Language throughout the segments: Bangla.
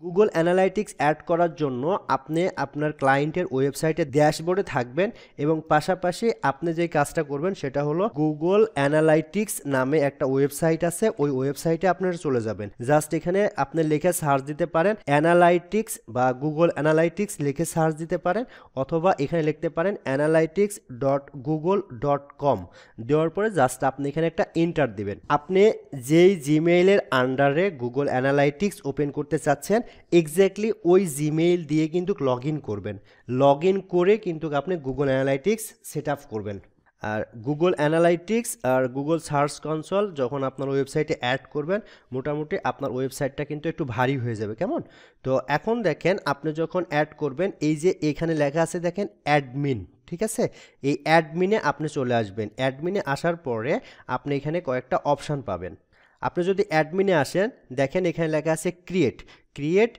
গুগল অ্যানালাইটিক্স অ্যাড করার জন্য আপনি আপনার ক্লায়েন্টের ওয়েবসাইটে ড্যাশবোর্ডে থাকবেন এবং পাশাপাশি আপনি যে কাজটা করবেন সেটা হলো গুগল অ্যানালাইটিক্স নামে একটা ওয়েবসাইট আছে, ওই ওয়েবসাইটে আপনারা চলে যাবেন। জাস্ট এখানে আপনি লিখে সার্চ দিতে পারেন অ্যানালাইটিক্স বা গুগল অ্যানালাইটিক্স লিখে সার্চ দিতে পারেন, অথবা এখানে লিখতে পারেন analytics.google.com। দেওয়ার পরে জাস্ট আপনি এখানে একটা এন্টার দিবেন। আপনি যেই জিমেইলের আন্ডারে গুগল অ্যানালাইটিক্স ওপেন করতে চাচ্ছেন এক্স্যাক্টলি ওই জিমেইল দিয়ে কিন্তু লগ ইন করবেন। লগ ইন করে কিন্তু আপনি গুগল অ্যানালাইটিক্স সেট আপ করবেন। আর গুগল অ্যানালাইটিক্স আর গুগল সার্চ কনসোল যখন আপনার ওয়েবসাইটে অ্যাড করবেন মোটামুটি আপনার ওয়েবসাইটটা কিন্তু একটু ভারী হয়ে যাবে, কেমন? তো এখন দেখেন আপনি যখন অ্যাড করবেন এই যে এখানে লেখা আছে দেখেন অ্যাডমিন, ঠিক আছে? এই অ্যাডমিনে আপনি চলে আসবেন। অ্যাডমিনে আসার পরে আপনি এখানে কয়েকটা অপশান পাবেন। আপনি যদি অ্যাডমিনে আসেন দেখেন এখানে লেখা আছে ক্রিয়েট,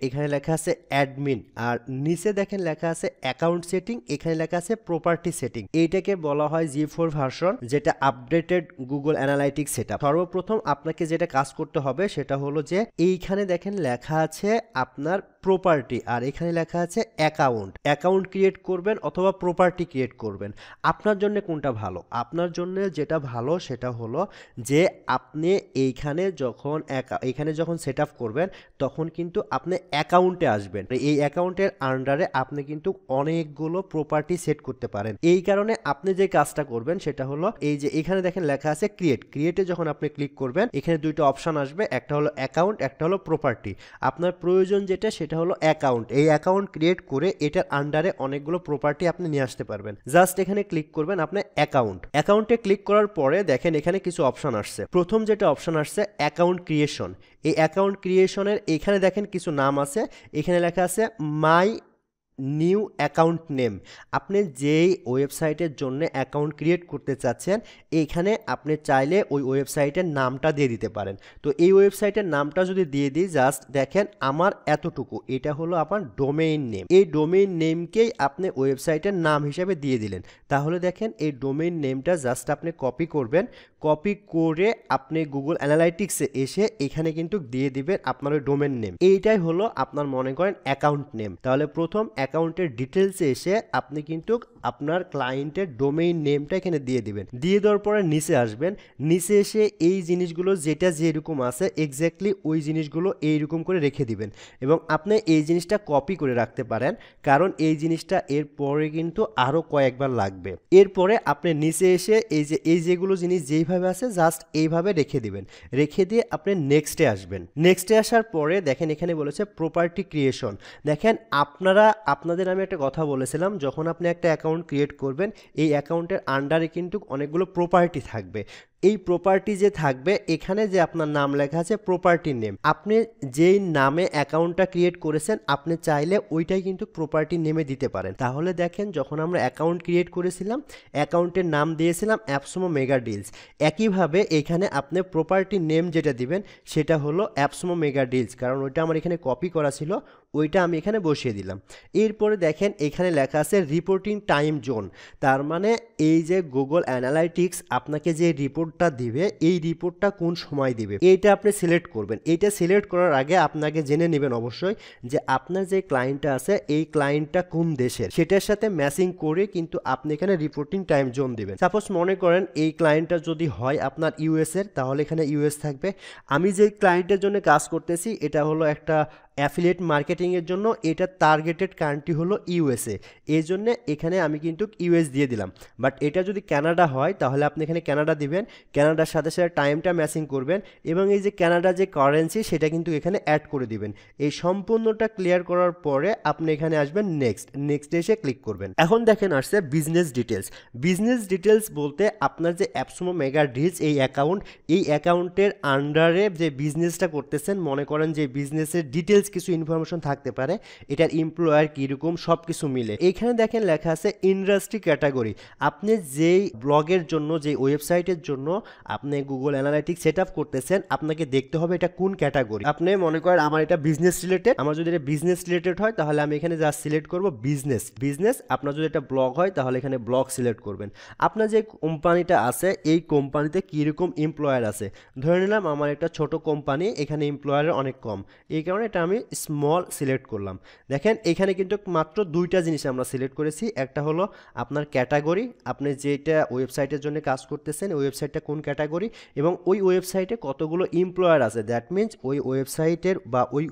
এখানে লেখা আছে অ্যাডমিন, আর নিচে দেখেন লেখা আছে অ্যাকাউন্ট সেটিং, এখানে লেখা আছে প্রপার্টি সেটিং। এইটাকে বলা হয় G4 ভার্সন, যেটা আপডেটেড গুগল অ্যানালাইটিক্স সেটআপ। সর্বপ্রথম আপনাকে যেটা কাজ করতে হবে সেটা হলো যে এইখানে দেখেন লেখা আছে আপনার প্রপার্টি, আর এখানে লেখা আছে অ্যাকাউন্ট ক্রিয়েট করবেন অথবা প্রপার্টি ক্রিয়েট করবেন। আপনার জন্য কোনটা ভালো? আপনার জন্য যেটা ভালো সেটা হলো যে আপনি এইখানে যখন সেট আপ করবেন তখন কিন্তু আপনি অ্যাকাউন্টে আসবেন। এই অ্যাকাউন্টের আন্ডারে আপনি কিন্তু অনেকগুলো প্রপার্টি সেট করতে পারেন। এই কারণে আপনি যে কাজটা করবেন সেটা হলো এই যে এখানে দেখেন লেখা আছে ক্রিয়েটে যখন আপনি ক্লিক করবেন এখানে দুইটা অপশন আসবে, একটা হলো অ্যাকাউন্ট, একটা হলো প্রপার্টি। আপনার প্রয়োজন যেটা সেটা হলো অ্যাকাউন্ট। এই অ্যাকাউন্ট ক্রিয়েট করে এটার আন্ডারে অনেকগুলো প্রপার্টি আপনি নিয়ে আসতে পারবেন। জাস্ট এখানে ক্লিক করবেন আপনি অ্যাকাউন্টে ক্লিক করার পরে দেখেন এখানে কিছু অপশন আসছে। প্রথম যেটা অপশন আসছে অ্যাকাউন্ট ক্রিয়েশন। এই অ্যাকাউন্ট ক্রিয়েশনের এখানে দেখেন কিছু নাম আছে, এখানে লেখা আছে মাই নিউ অ্যাকাউন্ট নেম। আপনি যেই ওয়েবসাইটের জন্য অ্যাকাউন্ট ক্রিয়েট করতে চাচ্ছেন এখানে আপনি চাইলে ওই ওয়েবসাইটের নামটা দিয়ে দিতে পারেন। তো এই ওয়েবসাইটের নামটা যদি দিয়ে দিই জাস্ট দেখেন আমার এতটুকু, এটা হলো আমার ডোমেইন নেম। এই ডোমেইন নেমকেই আপনি ওয়েবসাইটের নাম হিসেবে দিয়ে দিলেন। তাহলে দেখেন এই ডোমেইন নেমটা জাস্ট আপনি কপি করবেন, কপি করে আপনি গুগল অ্যানালাইটিক্সে এসে এখানে কিন্তু দিয়ে দিবেন আপনার ওই ডোমেইন নেম। এইটাই হলো আপনার মনে করেন অ্যাকাউন্ট নেম। তাহলে প্রথম অ্যাকাউন্টের ডিটেলসে এসে আপনি কিন্তু আপনার ক্লায়েন্টের ডোমেইন নেমটা এখানে দিয়ে দিবেন। দিয়ে দেওয়ার পরে নিচে আসবেন, নিচে এসে এই জিনিসগুলো যেটা যেরকম আছে এক্স্যাক্টলি ওই জিনিসগুলো এইরকম করে রেখে দিবেন এবং আপনি এই জিনিসটা কপি করে রাখতে পারেন, কারণ এই জিনিসটা এরপরে কিন্তু আরও কয়েকবার লাগবে। এরপরে আপনি নিচে এসে এই যেগুলো জিনিস যেইভাবে আছে জাস্ট এইভাবে রেখে দিবেন। রেখে দিয়ে আপনি নেক্সটে আসবেন। নেক্সটে আসার পরে দেখেন এখানে বলেছে প্রপার্টি ক্রিয়েশন। দেখেন আপনাদের আমি একটা কথা বলেছিলাম, যখন আপনি একটা অ্যাকাউন্ট ক্রিয়েট করবেন এই অ্যাকাউন্টের আন্ডারে কিন্তু অনেকগুলো প্রপার্টি থাকবে। এই প্রপার্টি যে থাকবে এখানে যে আপনার নাম লেখা আছে প্রপার্টি নেম, আপনি যেই নামে অ্যাকাউন্টটা ক্রিয়েট করেছেন আপনি চাইলে ওইটাই কিন্তু প্রপার্টি নেমে দিতে পারেন। তাহলে দেখেন যখন আমরা অ্যাকাউন্ট ক্রিয়েট করেছিলাম অ্যাকাউন্টের নাম দিয়েছিলাম অ্যাপসমো মেগা ডিলস, একইভাবে এখানে আপনি প্রপার্টি নেম যেটা দিবেন সেটা হলো অ্যাপসমো মেগা ডিলস, কারণ ওইটা আমার এখানে কপি করা ছিল, ওইটা আমি এখানে বসিয়ে দিলাম। এরপরে দেখেন এখানে লেখা আছে রিপোর্টিং টাইম জোন। তার মানে এই যে গুগল অ্যানালাইটিক্স আপনাকে যে রিপোর্টটা দিবে এই রিপোর্টটা কোন সময় দিবে এইটা আপনি সিলেক্ট করবেন। এইটা সিলেক্ট করার আগে আপনাকে জেনে নেবেন অবশ্যই যে আপনার যে ক্লায়েন্টটা আছে এই ক্লায়েন্টটা কোন দেশের, সেটার সাথে ম্যাচিং করে কিন্তু আপনি এখানে রিপোর্টিং টাইম জোন দিবেন। সাপোজ মনে করেন এই ক্লায়েন্টটা যদি হয় আপনার ইউএস এর, তাহলে এখানে ইউএস থাকবে। আমি যে ক্লায়েন্টের জন্য কাজ করতেছি এটা হলো একটা অ্যাফিলিয়েট মার্কেটিংয়ের জন্য, এটা টার্গেটেড কান্ট্রি হলো ইউএসএ, এই জন্য এখানে আমি কিন্তু ইউএস দিয়ে দিলাম। বাট এটা যদি কানাডা হয় তাহলে আপনি এখানে কানাডা দিবেন, কানাডার সাথে সাথে টাইমটা ম্যাচিং করবেন এবং এই যে কানাডা যে কারেন্সি সেটা কিন্তু এখানে অ্যাড করে দিবেন। এই সম্পূর্ণটা ক্লিয়ার করার পরে আপনি এখানে আসবেন নেক্সট এসে ক্লিক করবেন। এখন দেখেন আসছে বিজনেস ডিটেলস বলতে আপনার যে অ্যাপসমো মেগা ডিলস এই অ্যাকাউন্টের আন্ডারে যে বিজনেসটা করতেছেন, মনে করেন যে বিজনেসের ডিটেলস কিছু ইনফরমেশন থাকতে পারে, এটার এমপ্লয়ার কিরকম সব কিছু মিলে। এখানে দেখেন লেখা আছে ইন্ডাস্ট্রি ক্যাটাগরি। আপনি যেই ব্লগের জন্য যে ওয়েবসাইটের জন্য আপনি গুগল অ্যানালাইটিক্স সেট আপ করতেছেন আপনাকে দেখতে হবে এটা কোন ক্যাটাগরি। আপনি মনে করেন আমার এটা বিজনেস রিলেটেড, আমার যদি এটা বিজনেস রিলেটেড হয় তাহলে আমি এখানে জাস্ট সিলেক্ট করব বিজনেস। আপনার যদি এটা ব্লগ হয় তাহলে এখানে ব্লগ সিলেক্ট করবেন। আপনার যে কোম্পানিটা আছে এই কোম্পানিতে কীরকম এমপ্লয়ার আছে, ধরে নিলাম আমার একটা ছোট কোম্পানি, এখানে এমপ্লয়ারের অনেক কম, এই কারণে এটা আমি আমি স্মল সিলেক্ট করলাম। দেখেন এখানে কিন্তু মাত্র দুইটা জিনিস আমরা সিলেক্ট করেছি, একটা হলো আপনার ক্যাটাগরি, আপনি যেটা ওয়েবসাইটের জন্য কাজ করতেছেন ওই ওয়েবসাইটটা কোন ক্যাটাগরি, এবং ওই ওয়েবসাইটে কতগুলো এমপ্লয়ার আছে, দ্যাট মিনস ওই ওয়েবসাইটের বা ওই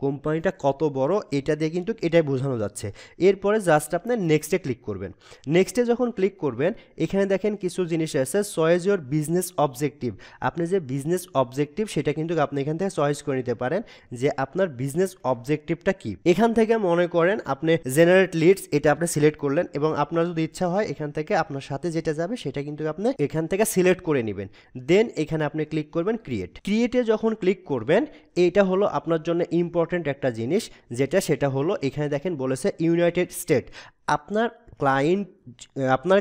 কোম্পানিটা কত বড়, এটা দিয়ে কিন্তু এটাই বোঝানো যাচ্ছে। এরপরে জাস্ট আপনি নেক্সটে ক্লিক করবেন। নেক্সটে যখন ক্লিক করবেন এখানে দেখেন কিছু জিনিস আছে, চয়েস ইউর বিজনেস অবজেক্টিভ। আপনি যে বিজনেস অবজেক্টিভ সেটা কিন্তু আপনি এখান থেকে চয়েস করে নিতে পারেন যে আপনার বিজনেস অবজেক্টিভটা কি। এখান থেকে মনে করেন আপনি জেনারেট লিডস এটা আপনি সিলেক্ট করলেন, এবং আপনার যদি ইচ্ছা হয় এখান থেকে আপনার সাথে যেটা যাবে সেটা কিন্তু আপনি এখান থেকে সিলেক্ট করে নেবেন। দেন এখানে আপনি ক্লিক করবেন ক্রিয়েটে যখন ক্লিক করবেন এইটা হলো আপনার জন্য ইম্পর্টেন্ট একটা জিনিস, সেটা হলো এখানে দেখেন বলেছে ইউনাইটেড স্টেট। আপনার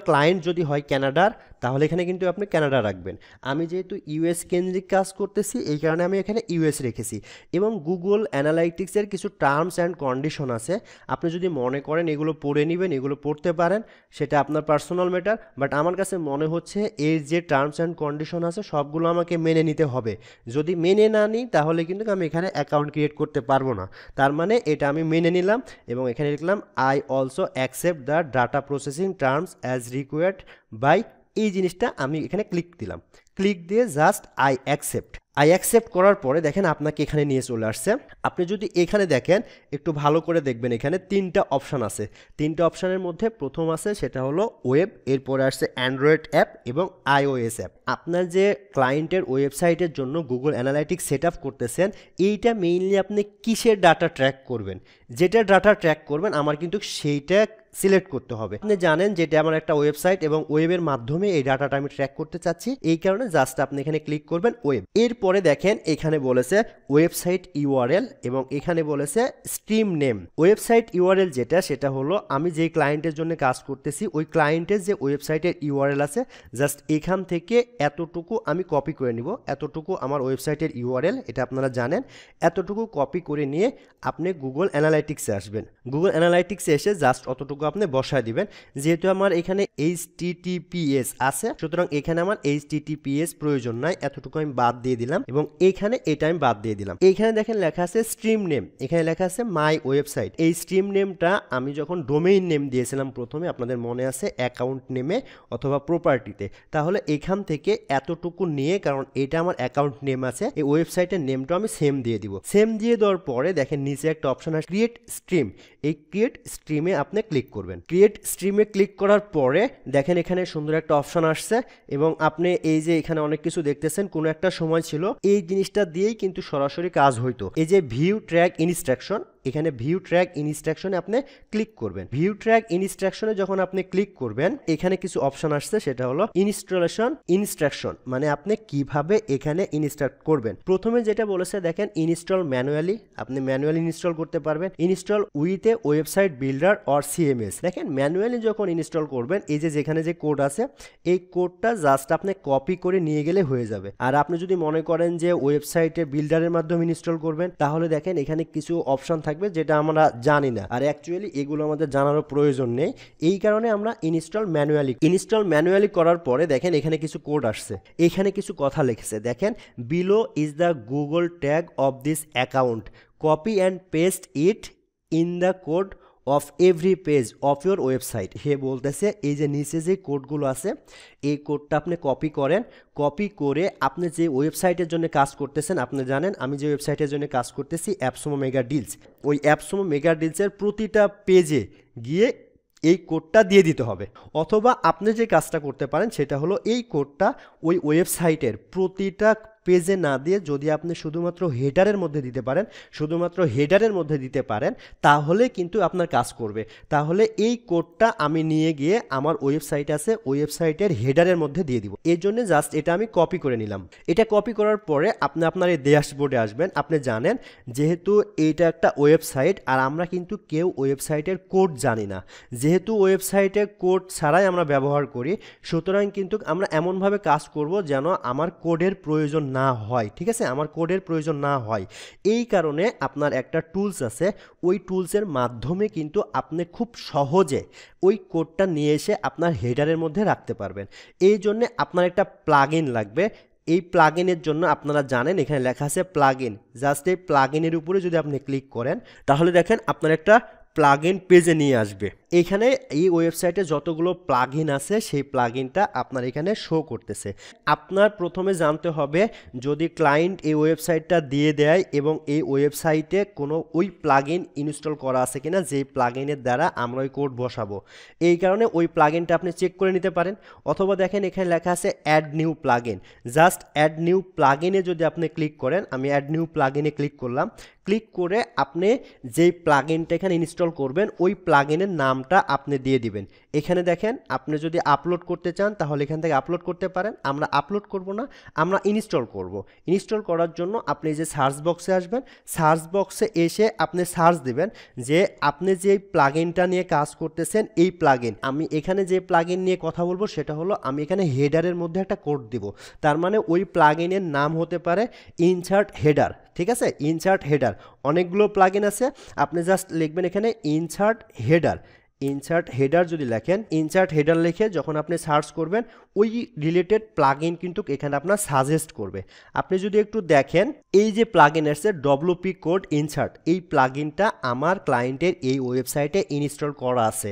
ক্লায়েন্ট যদি হয় কানাডার তাহলে এখানে কিন্তু আপনি কানাডা রাখবেন। আমি যেহেতু ইউএস কেন্দ্রিক কাজ করতেছি এই কারণে আমি এখানে ইউএস রেখেছি। এবং গুগল অ্যানালাইটিক্সের কিছু টার্মস অ্যান্ড কন্ডিশন আছে, আপনি যদি মনে করেন এগুলো পড়ে নেবেন, এগুলো পড়তে পারেন, সেটা আপনার পার্সোনাল ম্যাটার। বাট আমার কাছে মনে হচ্ছে এর যে টার্মস অ্যান্ড কন্ডিশন আছে সবগুলো আমাকে মেনে নিতে হবে। যদি মেনে না নিই তাহলে কিন্তু আমি এখানে অ্যাকাউন্ট ক্রিয়েট করতে পারবো না। তার মানে এটা আমি মেনে নিলাম এবং এখানে লিখলাম I also accept the data processing terms as required by, এই জিনিসটা আমি এখানে ক্লিক দিলাম। ক্লিক দিয়ে জাস্ট আই অ্যাকসেপ্ট করার পরে দেখেন আপনাকে এখানে নিয়ে চলে আসছে। আপনি যদি এখানে দেখেন একটু ভালো করে দেখবেন, এখানে তিনটা অপশান আছে। তিনটা অপশানের মধ্যে প্রথম আছে সেটা হলো ওয়েব, এরপরে আসছে অ্যান্ড্রয়েড অ্যাপ এবং iOS অ্যাপ। আপনার যে ক্লায়েন্টের ওয়েবসাইটের জন্য গুগল অ্যানালাইটিক্স সেট আপ করতেছেন এইটা মেইনলি আপনি কিসের ডাটা ট্র্যাক করবেন, যেটা ডাটা ট্র্যাক করবেন আমার কিন্তু সেইটা সিলেক্ট করতে হবে। আপনি জানেন যেটা আমার একটা ওয়েবসাইট এবং ওয়েবের মাধ্যমে এই ডাটাটা আমি ট্র্যাক করতে চাচ্ছি, এই কারণে জাস্ট আপনি এখানে ক্লিক করবেন ওয়েব। এরপরে দেখেন এখানে বলেছে ওয়েবসাইট ইউআরএল এবং এখানে বলেছে স্ট্রিম নেম। ওয়েবসাইট ইউআরএল সেটা হলো আমি যেই ক্লায়েন্টের জন্য কাজ করতেছি ওই ক্লায়েন্টের যে ওয়েবসাইটের ইউআরএল আছে, জাস্ট এখান থেকে এতটুকু আমি কপি করে নিব, এতটুকু আমার ওয়েবসাইটের ইউআরএল, এটা আপনারা জানেন। এতটুকু কপি করে নিয়ে আপনি গুগল অ্যানালাইটিক্সে আসবেন। গুগল অ্যানালাইটিক্সে এসে জাস্ট অতটুকু আপনি বসায় দিবেন। যেহেতু আমার এখানে HTTPS আছে সুতরাং এখানে আমার HTTPS প্রয়োজন নাই, এতটুকু আমি বাদ দিয়ে দিলাম এবং এখানে এটা আমি বাদ দিয়ে দিলাম। এখানে দেখেন লেখা আছে স্ট্রিম নেম, এখানে লেখা আছে মাই ওয়েবসাইট। এই স্ট্রিম নেমটা আমি যখন ডোমেইন নেম দিয়েছিলাম প্রথমে, আপনাদের মনে আছে অ্যাকাউন্ট নেমে অথবা প্রপার্টিতে, তাহলে এখান থেকে এতটুকু নিয়ে, কারণ এটা আমার অ্যাকাউন্ট নেম আছে, এই ওয়েবসাইটের নেমটা আমি সেম দিয়ে দিব। সেম দিয়ে দেওয়ার পরে দেখেন নিচে একটা অপশন আছে ক্রিয়েট স্ট্রিম। এই ক্রিয়েট স্ট্রিমে আপনি ক্লিক করবেন। ক্রিয়েট স্ট্রিমে ক্লিক করার পরে দেখেন এখানে সুন্দর একটা অপশন আসছে এবং আপনি এই যে এখানে অনেক কিছু দেখতেছেন, কোনো একটা সময় ছিল এই জিনিসটা দিয়েই কিন্তু সরাসরি কাজ হইতো। এই যে ভিউ ট্র্যাক ইনস্ট্রাকশন, এখানে ভিউ ট্র্যাক ইনস্ট্রাকশনে আপনি ক্লিক করবেন। ভিউ ট্র্যাক ইনস্ট্রাকশনে যখন আপনি ক্লিক করবেন এখানে কিছু অপশন আসছে, সেটা হলো ইনস্টলেশন ইনস্ট্রাকশন, মানে আপনি কিভাবে এখানে ইনস্টল করবেন। প্রথমে যেটা বলেছে দেখেন ইনস্টল ম্যানুয়ালি, আপনি ম্যানুয়ালি ইনস্টল করতে পারবেন। Install with a website builder or CMS। দেখেন ম্যানুয়ালি যখন ইনস্টল করবেন এই যে যেখানে যে কোড আছে এই কোডটা জাস্ট আপনি কপি করে নিয়ে গেলে হয়ে যাবে। আর আপনি যদি মনে করেন যে ওয়েবসাইটে বিল্ডারের মাধ্যমে ইনস্টল করবেন তাহলে দেখেন এখানে কিছু অপশন থাকবে যেটা আমরা জানি না, আর অ্যাকচুয়ালি এগুলো আমাদের জানারও প্রয়োজন নেই। এই কারণে আমরা ইনস্টল ম্যানুয়ালি করার পরে দেখেন এখানে কিছু কোড আসছে, এখানে কিছু কথা লিখেছে। দেখেন below is the Google tag of this account, copy and paste it in the code of every page of your website. হে বলতেছে এই যে নিচে যে কোডগুলো আছে এই কোডটা আপনি কপি করেন, কপি করে আপনি যে ওয়েবসাইটের জন্য কাজ করতেছেন, আপনি জানেন আমি যে ওয়েবসাইটের জন্য কাজ করতেছি অ্যাপসমো মেগা ডিলস, ওই অ্যাপসমো মেগা ডিলসের প্রতিটা পেজে গিয়ে এই কোডটা দিয়ে দিতে হবে। অথবা আপনি যে কাজটা করতে পারেন সেটা হলো এই কোডটা ওই ওয়েবসাইটের প্রতিটা পেজে না দিয়ে যদি আপনি শুধুমাত্র হেডারের মধ্যে দিতে পারেন তাহলে কিন্তু আপনার কাজ করবে। তাহলে এই কোডটা আমি নিয়ে গিয়ে আমার ওয়েবসাইট আছে ওয়েবসাইটের হেডারের মধ্যে দিয়ে দিব। এর জন্য জাস্ট এটা আমি কপি করে নিলাম। এটা কপি করার পরে আপনি আপনার এই ড্যাশবোর্ডে আসবেন। আপনি জানেন যেহেতু এটা একটা ওয়েবসাইট আর আমরা কিন্তু কেউ ওয়েবসাইটের কোড জানি না, যেহেতু ওয়েবসাইটের কোড ছাড়াই আমরা ব্যবহার করি, সুতরাং কিন্তু আমরা এমনভাবে কাজ করব যেন আমার কোডের প্রয়োজন না হয়। ঠিক আছে, আমার কোডের প্রয়োজন না হয়। এই কারণে আপনার একটা টুলস আছে, ওই টুলসের মাধ্যমে কিন্তু আপনি খুব সহজে ওই কোডটা নিয়ে এসে আপনার হেডারের মধ্যে রাখতে পারবেন। এই জন্য আপনার একটা প্লাগইন লাগবে, এই প্লাগইনের জন্য আপনারা জানেন এখানে লেখা আছে প্লাগইন। জাস্ট এই প্লাগইনের উপরে যদি আপনি ক্লিক করেন তাহলে দেখেন আপনার একটা প্লাগইন পেজে নিয়ে আসবে। এখানে এই ওয়েবসাইটে যতগুলো প্লাগইন আছে সেই প্লাগইনটা আপনার এখানে শো করতেছে। আপনার প্রথমে জানতে হবে যদি ক্লায়েন্ট এই ওয়েবসাইটটা দিয়ে দেয় এবং এই ওয়েবসাইটে কোনো ওই প্লাগইন ইনস্টল করা আছে কিনা যেই প্লাগইনের দ্বারা আমরা ওই কোড বসাবো। এই কারণে ওই প্লাগইনটা আপনি চেক করে নিতে পারেন। অথবা দেখেন এখানে লেখা আছে add new plugin. Just add new প্লাগইনে যদি আপনি ক্লিক করেন, আমি অ্যাড নিউ প্লাগইনে ক্লিক করলাম। ক্লিক করে আপনি যেই প্লাগইনটা এখানে ইনস্টল করবেন ওই প্লাগইনের নামটা আপনি দিয়ে দিবেন। এখানে দেখেন আপনি যদি আপলোড করতে চান তাহলে এখান থেকে আপলোড করতে পারেন। আমরা আপলোড করব না, আমরা ইনস্টল করব। ইনস্টল করার জন্য আপনি যে সার্চ বক্সে আসবেন, সার্চ বক্সে এসে আপনি সার্চ দিবেন যে আপনি যে প্লাগইনটা নিয়ে কাজ করতেছেন এই প্লাগইন। আমি এখানে যে প্লাগইন নিয়ে কথা বলবো সেটা হলো আমি এখানে হেডারের মধ্যে একটা কোড দিব। তার মানে ওই প্লাগইনের নাম হতে পারে ইনসার্ট হেডার। ঠিক আছে, ইনসার্ট হেডার। অনেকগুলো প্লাগইন আছে, আপনি জাস্ট লিখবেন এখানে ইনসার্ট হেডার। ইনসার্ট হেডার যদি লেখেন, ইনসার্ট হেডার লিখে যখন আপনি সার্চ করবেন ওই রিলেটেড প্লাগইন কিন্তু এখানে আপনার সাজেস্ট করবে। আপনি যদি একটু দেখেন এই যে প্লাগইন আছে WP কোড ইনসার্ট, এই প্লাগইনটা আমার ক্লায়েন্টের এই ওয়েবসাইটে ইনস্টল করা আছে।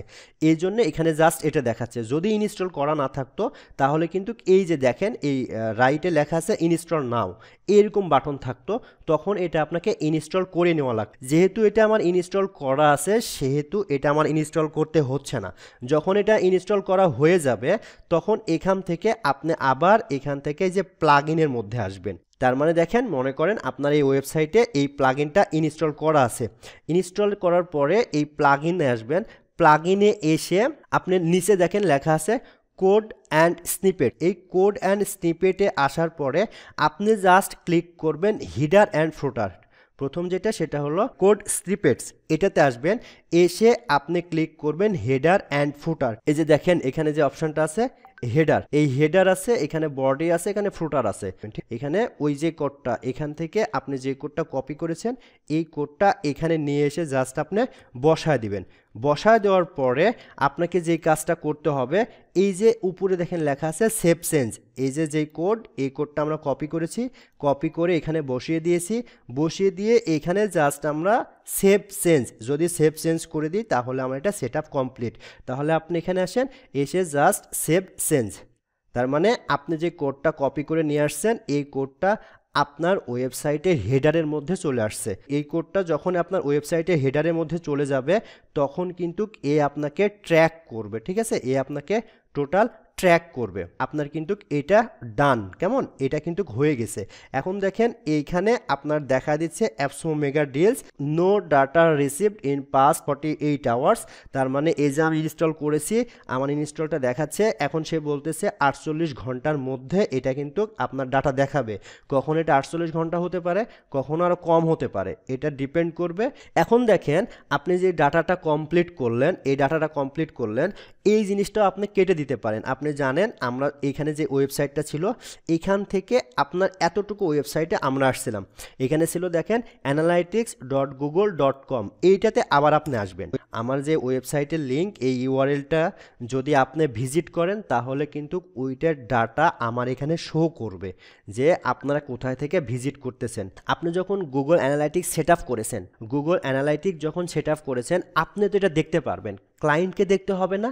এই জন্য এখানে জাস্ট এটা দেখাচ্ছে। যদি ইনস্টল করা না থাকতো তাহলে কিন্তু এই যে দেখেন এই রাইটে লেখা আছে ইনস্টল নাও, এরকম বাটন থাকতো, তখন এটা আপনাকে ইনস্টল করে নেওয়া লাগবে। যেহেতু এটা আমার ইনস্টল করা আছে সেহেতু এটা আমার ইনস্টল করতে হচ্ছে না। যখন এটা ইনস্টল করা হয়ে যাবে তখন এখান থেকে আপনি আবার এখান থেকে যে প্লাগইনের মধ্যে আসবেন। তার মানে দেখেন, মনে করেন আপনার এই ওয়েবসাইটে এই প্লাগইনটা ইনস্টল করা আছে। ইনস্টল করার পরে এই প্লাগইনে আসবেন। প্লাগইনে এসে আপনি নিচে দেখেন লেখা আছে কোড অ্যান্ড স্নিপেট। এই কোড অ্যান্ড স্নিপেটে আসার পরে আপনি জাস্ট ক্লিক করবেন হিডার অ্যান্ড ফুটার। প্রথম যেটা সেটা হলো কোড স্নিপেটস, এটাতে আসবেন। এসে আপনি ক্লিক করবেন হেডার অ্যান্ড ফুটার। এই যে দেখেন এখানে যে অপশনটা আছে হেডার, এই হেডার আছে, এখানে বডি আছে, এখানে ফুটার আছে। এখানে ওই যে কোডটা এখান থেকে আপনি যে কোডটা কপি করেছেন এই কোডটা এখানে নিয়ে এসে জাস্ট আপনি বসায় দিবেন। বসায় দেওয়ার পরে আপনাকে যে কাজটা করতে হবে, এই যে উপরে দেখেন লেখা আছে সেভ চেঞ্জ, এই যে কোড, এই কোডটা আমরা কপি করেছি, কপি করে এখানে বসিয়ে দিয়েছি। বসিয়ে দিয়ে এখানে জাস্ট আমরা সেভ চেঞ্জ, যদি সেভ চেঞ্জ করে দিই তাহলে আমার এটা সেট আপ কমপ্লিট। তাহলে আপনি এখানে আসেন, এসে জাস্ট সেভ চেঞ্জ। তার মানে আপনি যে কোডটা কপি করে নিয়ে আসছেন এই কোডটা আপনার ওয়েবসাইটের হেডারের মধ্যে চলে আসছে। এই কোডটা যখন আপনার ওয়েবসাইটের হেডারের মধ্যে চলে যাবে তখন কিন্তু এ আপনাকে ট্র্যাক করবে। ঠিক আছে, এ আপনাকে টোটাল ট্র্যাক করবে। আপনার কিন্তু এটা ডান, কেমন, এটা কিন্তু হয়ে গেছে। এখন দেখেন এইখানে আপনার দেখা দিচ্ছে AppSumo mega deals no data received in past 48 hours. তার মানে এই যে আমি ইনস্টল করেছি আমার ইনস্টলটা দেখাচ্ছে, এখন সে বলতেছে 48 ঘন্টার মধ্যে এটা কিন্তু আপনার ডাটা দেখাবে। কখন এটা 48 ঘন্টা হতে পারে, কখনো আরও কম হতে পারে, এটা ডিপেন্ড করবে। এখন দেখেন আপনি যে ডাটাটা কমপ্লিট করলেন, এই ডাটাটা কমপ্লিট করলেন, এই জিনিসটা আপনি কেটে দিতে পারেন। আপনি জানেন আমরা এখানে যে ওয়েবসাইটটা ছিল এখান থেকে আপনার এতটুকু ওয়েবসাইটে আমরা আসছিলাম। এখানে ছিল দেখেন analytics.google.com, এইটাতে আবার আপনি আসবেন। আমার যে ওয়েবসাইটের লিঙ্ক, এই ইউআরএলটা যদি আপনি ভিজিট করেন তাহলে কিন্তু ওইটার ডাটা আমার এখানে শো করবে যে আপনারা কোথায় থেকে ভিজিট করতেছেন। আপনি যখন গুগল অ্যানালাইটিক্স সেট আপ করেছেন, গুগল অ্যানালাইটিক্স যখন সেট আপ করেছেন আপনি তো এটা দেখতে পারবেন, ক্লায়েন্টকে দেখতে হবে না?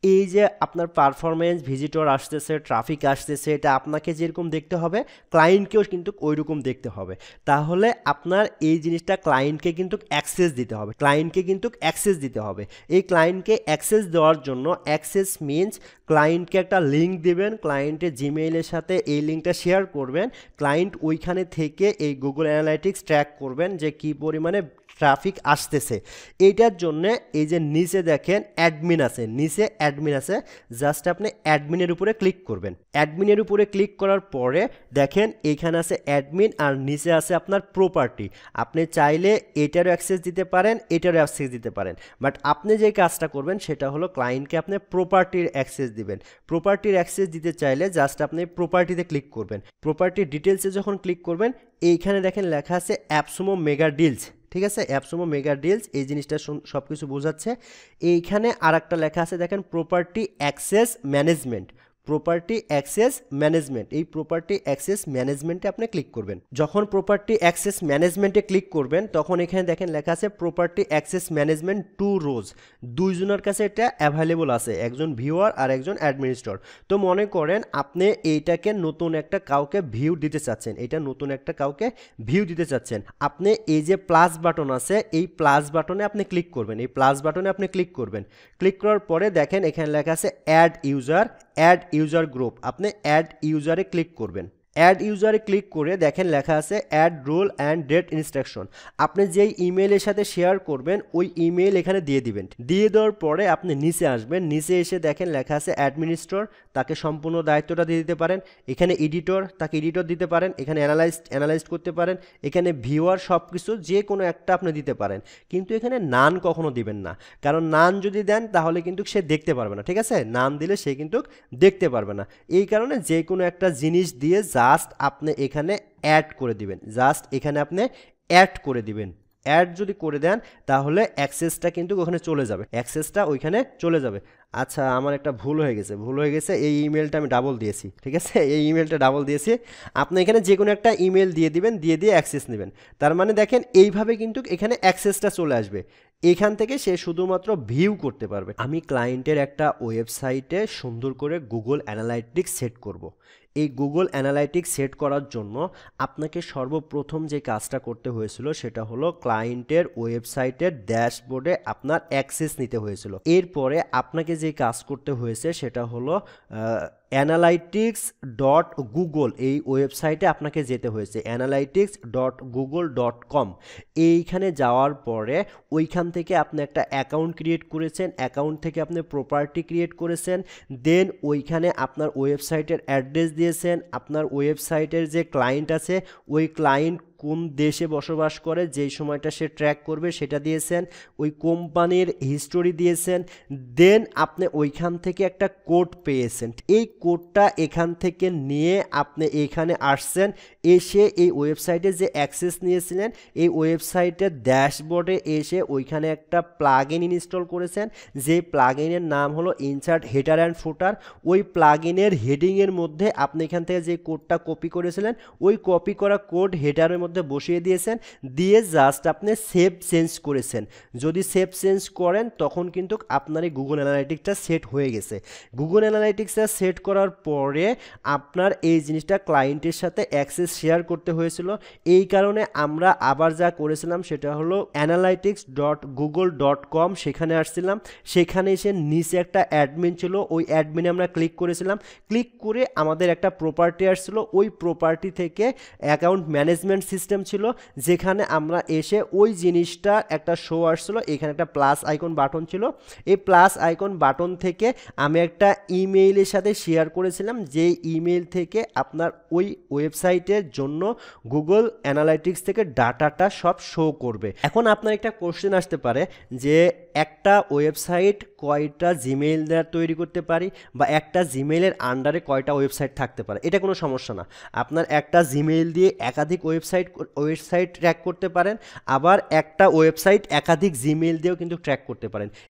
এই যে আপনার পারফরমেন্স, ভিজিটর আসতেছে, ট্রাফিক আসতেছে, এটা আপনাকে যেরকম দেখতে হবে ক্লায়েন্টকেও কিন্তু ওই রকম দেখতে হবে। তাহলে আপনার এই জিনিসটা ক্লায়েন্টকে কিন্তু অ্যাক্সেস দিতে হবে, ক্লায়েন্টকে কিন্তু অ্যাক্সেস দিতে হবে। এই ক্লায়েন্টকে অ্যাক্সেস দেওয়ার জন্য অ্যাক্সেস মিনস ক্লায়েন্টকে একটা লিঙ্ক দেবেন, ক্লায়েন্টের জিমেইলের সাথে এই লিঙ্কটা শেয়ার করবেন। ক্লায়েন্ট ওইখানে থেকে এই গুগল অ্যানালাইটিক্স ট্র্যাক করবেন যে কী পরিমাণে ট্রাফিক আসতেছে। এইটার জন্য এই যে নিচে দেখেন অ্যাডমিন আছে, নিচে অ্যাডমিন আছে, জাস্ট আপনি অ্যাডমিনের উপরে ক্লিক করবেন। অ্যাডমিনের উপরে ক্লিক করার পরে দেখেন এখানে আছে অ্যাডমিন আর নিচে আছে আপনার প্রপার্টি। আপনি চাইলে এটারও অ্যাক্সেস দিতে পারেন, এটারও অ্যাক্সেস দিতে পারেন, বাট আপনি যে কাজটা করবেন সেটা হলো ক্লায়েন্টকে আপনি প্রপার্টির অ্যাক্সেস দিবেন। প্রপার্টির অ্যাক্সেস দিতে চাইলে জাস্ট আপনি প্রপার্টিতে ক্লিক করবেন। প্রপার্টির ডিটেলসে যখন ক্লিক করবেন এইখানে দেখেন লেখা আছে অ্যাপসমো মেগা ডিলস। ঠিক আছে, অ্যাপসমো মেগা ডিলস এই জিনিসটা সব কিছু বোঝাচ্ছে। এইখানে আর একটা লেখা আছে দেখেন property access management. Property access management, এই প্রপার্টি অ্যাক্সেস ম্যানেজমেন্টে আপনি ক্লিক করবেন। যখন প্রপার্টি অ্যাক্সেস ম্যানেজমেন্টে ক্লিক করবেন তখন এখানে দেখেন লেখা আছে প্রপার্টি অ্যাক্সেস ম্যানেজমেন্ট টু রোজ, দুইজনের কাছে এটা অ্যাভেলেবল আছে, একজন ভিউয়ার আর একজন অ্যাডমিনিস্ট্রেটর। তো মনে করেন আপনি এইটাকে নতুন একটা কাউকে ভিউ দিতে চাচ্ছেন, এটা নতুন একটা কাউকে ভিউ দিতে চাচ্ছেন, আপনি এই যে প্লাস বাটন আছে এই প্লাস বাটনে আপনি ক্লিক করবেন, এই প্লাস বাটনে আপনি ক্লিক করবেন। ক্লিক করার পরে দেখেন এখানে লেখা আছে অ্যাড ইউজার গ্রুপ, আপনি অ্যাড ইউজারে ক্লিক করবেন। অ্যাড ইউজারে ক্লিক করে দেখেন লেখা আছে add role and date instruction, আপনি যেই ইমেইলের সাথে শেয়ার করবেন ওই ইমেইল এখানে দিয়ে দিবেন। দিয়ে দেওয়ার পরে আপনি নিচে আসবেন, নিচে এসে দেখেন লেখা আছে অ্যাডমিনিস্ট্রেটর, তাকে সম্পূর্ণ দায়িত্বটা দিয়ে দিতে পারেন। এখানে এডিটর, তাকে এডিটর দিতে পারেন। এখানে অ্যানালাইজ করতে পারেন। এখানে ভিউয়ার, সব কিছু যে কোনো একটা আপনি দিতে পারেন, কিন্তু এখানে নান কখনো দিবেন না, কারণ নান যদি দেন তাহলে কিন্তু সে দেখতে পারবে না, ঠিক আছে? নান দিলে সে কিন্তু দেখতে পারবে না। এই কারণে যে কোনো একটা জিনিস দিয়ে জাস্ট আপনি এখানে অ্যাড করে দিবেন, জাস্ট এখানে আপনি অ্যাড করে দিবেন। অ্যাড যদি করে দেন তাহলে অ্যাক্সেসটা কিন্তু ওখানে চলে যাবে, অ্যাক্সেসটা ওইখানে চলে যাবে। আচ্ছা, আমার একটা ভুল হয়ে গেছে, এই ইমেলটা আমি ডাবল দিয়েছি, ঠিক আছে? এই ইমেলটা ডাবল দিয়েছি। আপনি এখানে যে কোনো একটা ইমেল দিয়ে দিবেন, দিয়ে অ্যাক্সেস নেবেন। তার মানে দেখেন এইভাবে কিন্তু এখানে অ্যাক্সেসটা চলে আসবে, এখান থেকে সে শুধুমাত্র ভিউ করতে পারবে। আমি ক্লায়েন্টের একটা ওয়েবসাইটে সুন্দর করে গুগল অ্যানালাইটিক্স সেট করব। এই গুগল অ্যানালাইটিক্স সেট করার জন্য আপনাকে সর্বপ্রথম যে কাজটা করতে হয়েছিল সেটা হলো ক্লায়েন্টের ওয়েবসাইটের ড্যাশবোর্ডে আপনার অ্যাক্সেস নিতে হয়েছিল। এরপরে আপনাকে যে কাজ করতে হয়েছে সেটা হলো analytics.google, এই ওয়েবসাইটে আপনাকে যেতে হয়েছে analytics.google.com। এইখানে যাওয়ার পরে ওইখান থেকে আপনি একটা অ্যাকাউন্ট ক্রিয়েট করেছেন, অ্যাকাউন্ট থেকে আপনি প্রপার্টি ক্রিয়েট করেছেন, দেন ওইখানে আপনার ওয়েবসাইটের অ্যাড্রেস দিয়েছেন, আপনার ওয়েবসাইটের যে ক্লায়েন্ট আছে ওই ক্লায়েন্ট কোন দেশে বসবাস করে, যেই সময়টা সে ট্র্যাক করবে সেটা দিয়েছেন, ওই কোম্পানির হিস্টোরি দিয়েছেন, দেন আপনি ওইখান থেকে একটা কোড পেয়েছেন। এই কোডটা এখান থেকে নিয়ে আপনি এখানে আসছেন, এসে এই ওয়েবসাইটে যে অ্যাক্সেস নিয়েছিলেন এই ওয়েবসাইটের ড্যাশবোর্ডে এসে ওইখানে একটা প্লাগইন ইনস্টল করেছেন, যে প্লাগইনের নাম হলো ইনসার্ট হেডার অ্যান্ড ফুটার। ওই প্লাগইনের হেডিংয়ের মধ্যে আপনি এখান থেকে যে কোডটা কপি করেছিলেন ওই কপি করা কোড হেডারের মধ্যে বসিয়ে দিয়েছেন, দিয়ে জাস্ট আপনি সেভ চেঞ্জ করেছেন। যদি সেভ চেঞ্জ করেন তখন কিন্তু আপনার এই গুগল অ্যানালাইটিক্সটা সেট হয়ে গেছে। গুগল অ্যানালাইটিক্সটা সেট করার পরে আপনার এই জিনিসটা ক্লায়েন্টের সাথে অ্যাক্সেস শেয়ার করতে হয়েছিল। এই কারণে আমরা আবার যা করেছিলাম সেটা হলো analytics.google.com, সেখানে আসছিলাম, সেখানে এসে নিচে একটা অ্যাডমিন ছিল, ওই অ্যাডমিনে আমরা ক্লিক করেছিলাম। ক্লিক করে আমাদের একটা প্রপার্টি আসছিল, ওই প্রপার্টি থেকে অ্যাকাউন্ট ম্যানেজমেন্ট সিস্টেম ছিল, যেখানে আমরা এসে ওই জিনিসটা একটা শো আসছিল, এখানে একটা প্লাস আইকন বাটন ছিল। এই প্লাস আইকন বাটন থেকে আমি একটা ইমেইলের সাথে শেয়ার করেছিলাম, যে ইমেইল থেকে আপনার ওই ওয়েবসাইটের জন্য গুগল অ্যানালাইটিক্স থেকে ডাটাটা সব শো করবে। এখন আপনার একটা কোশ্চেন আসতে পারে যে একটা ওয়েবসাইট কয়টা জিমেইল দ্বারা তৈরি করতে পারি, বা একটা জিমেইলের আন্ডারে কয়টা ওয়েবসাইট থাকতে পারে। এটা কোনো সমস্যা না, আপনার একটা জিমেইল দিয়ে একাধিক ওয়েবসাইট ট্র্যাক করতে পারেন, আবার একটা ওয়েবসাইট একাধিক জিমেইল দিয়েও কিন্তু ট্র্যাক করতে পারেন।